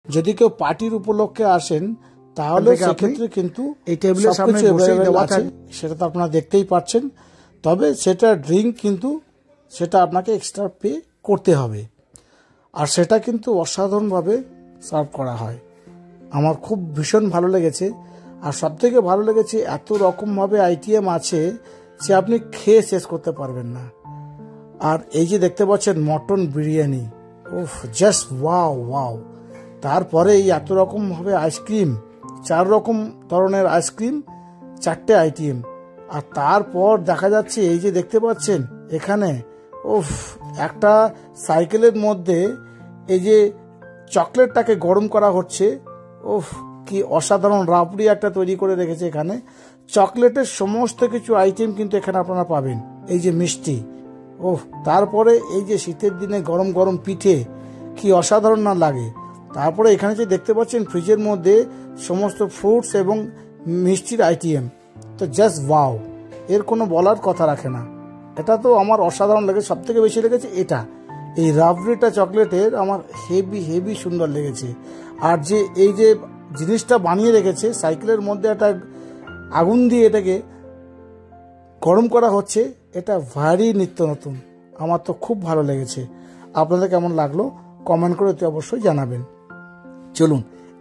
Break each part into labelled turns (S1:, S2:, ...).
S1: যদি কেউ পার্টির উপলক্ষে আসেন তাহলে সেক্ষেত্রে কিন্তু
S2: এই টেবিলের সামনে বসেই দেওয়া আছে,
S1: সেটা তো আপনারা দেখতেই পাচ্ছেন। তবে সেটা ড্রিঙ্ক কিন্তু সেটা আপনাকে এক্সট্রা পে করতে হবে, আর সেটা কিন্তু অসাধারণভাবে সার্ভ করা হয়। আমার খুব ভীষণ ভালো লেগেছে। আর সবথেকে ভালো লেগেছে এত রকমভাবে আইটেম আছে যে আপনি খেয়ে শেষ করতে পারবেন না। আর এই যে দেখতে পাচ্ছেন মটন বিরিয়ানি, উফ জাস্ট ওয়াও ওয়াও। তারপরে এই এত রকমভাবে আইসক্রিম, 4 রকম ধরনের আইসক্রিম, 4টে আইটেম। আর তারপর দেখা যাচ্ছে এই যে দেখতে পাচ্ছেন এখানে, উফ একটা সাইকেলের মধ্যে এই যে চকলেটটাকে গরম করা হচ্ছে, উফ কি অসাধারণ রাবড়ি একটা তৈরি করে রেখেছে এখানে। চকলেটের সমস্ত কিছু আইটেম কিন্তু এখানে আপনারা পাবেন। এই যে মিষ্টি, ওহ তারপরে এই যে শীতের দিনে গরম গরম পিঠে, কি অসাধারণ না লাগে। তারপরে এখানে যে দেখতে পাচ্ছেন ফ্রিজের মধ্যে সমস্ত ফ্রুটস এবং মিষ্টির আইটেম, তো জাস্ট ওয়াও, এর কোনো বলার কথা রাখে না। এটা তো আমার অসাধারণ লেগেছে। সব থেকে বেশি লেগেছে এটা, এই রাবড়িটা চকলেটের আমার হেভি হেভি সুন্দর লেগেছে। আর যে এই যে জিনিসটা বানিয়ে রেখেছে সাইকেলের মধ্যে একটা আগুন দিয়ে এটাকে গরম করা হচ্ছে, এটা ভারী নিত্য নতুন। আমার তো খুব ভালো লেগেছে। আপনাদের কেমন লাগলো কমেন্ট করে অতি অবশ্যই জানাবেন। চলুন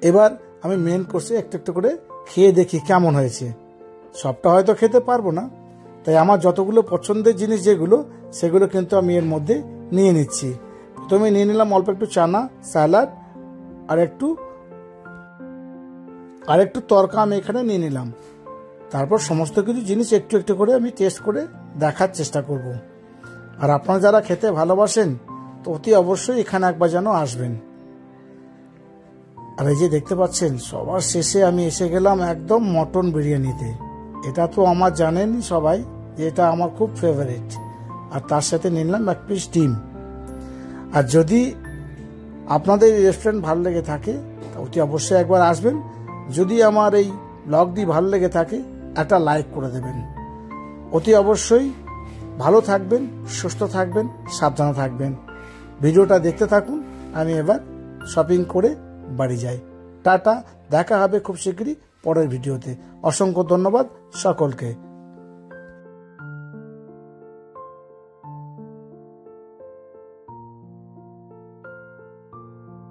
S1: এবার আমি মেন কোর্সে একটু একটু করে খেয়ে দেখি কেমন হয়েছে। সবটা হয়তো খেতে পারবো না, তাই আমার যতগুলো পছন্দের জিনিস যেগুলো সেগুলো কিন্তু আমি এর মধ্যে নিয়ে নিচ্ছি। প্রথমে নিয়ে নিলাম অল্প একটু চানা, স্যালাড আর একটু তরকা আমি এখানে নিয়ে নিলাম। তারপর সমস্ত কিছু জিনিস একটু একটু করে আমি টেস্ট করে দেখার চেষ্টা করব। আর আপনারা যারা খেতে ভালোবাসেন তো অতি অবশ্যই এখানে একবার যেন আসবেন। আর এই যে দেখতে পাচ্ছেন সবার শেষে আমি এসে গেলাম একদম মটন বিরিয়ানিতে। এটা তো আমার জানেনই সবাই যে এটা আমার খুব ফেভারিট। আর তার সাথে নিলাম 1 পিস ডিম। আর যদি আপনাদের এই রেস্টুরেন্ট ভালো লেগে থাকে অতি অবশ্যই একবার আসবেন। যদি আমার এই ব্লগটি ভালো লেগে থাকে একটা লাইক করে দেবেন। অতি অবশ্যই ভালো থাকবেন, সুস্থ থাকবেন, সাবধানে থাকবেন। ভিডিওটা দেখতে থাকুন। আমি এবার শপিং করে বাড়ি যাই। টাটা, দেখা হবে খুব শীঘ্রই পরের ভিডিওতে। অসংখ্য ধন্যবাদ সকলকে।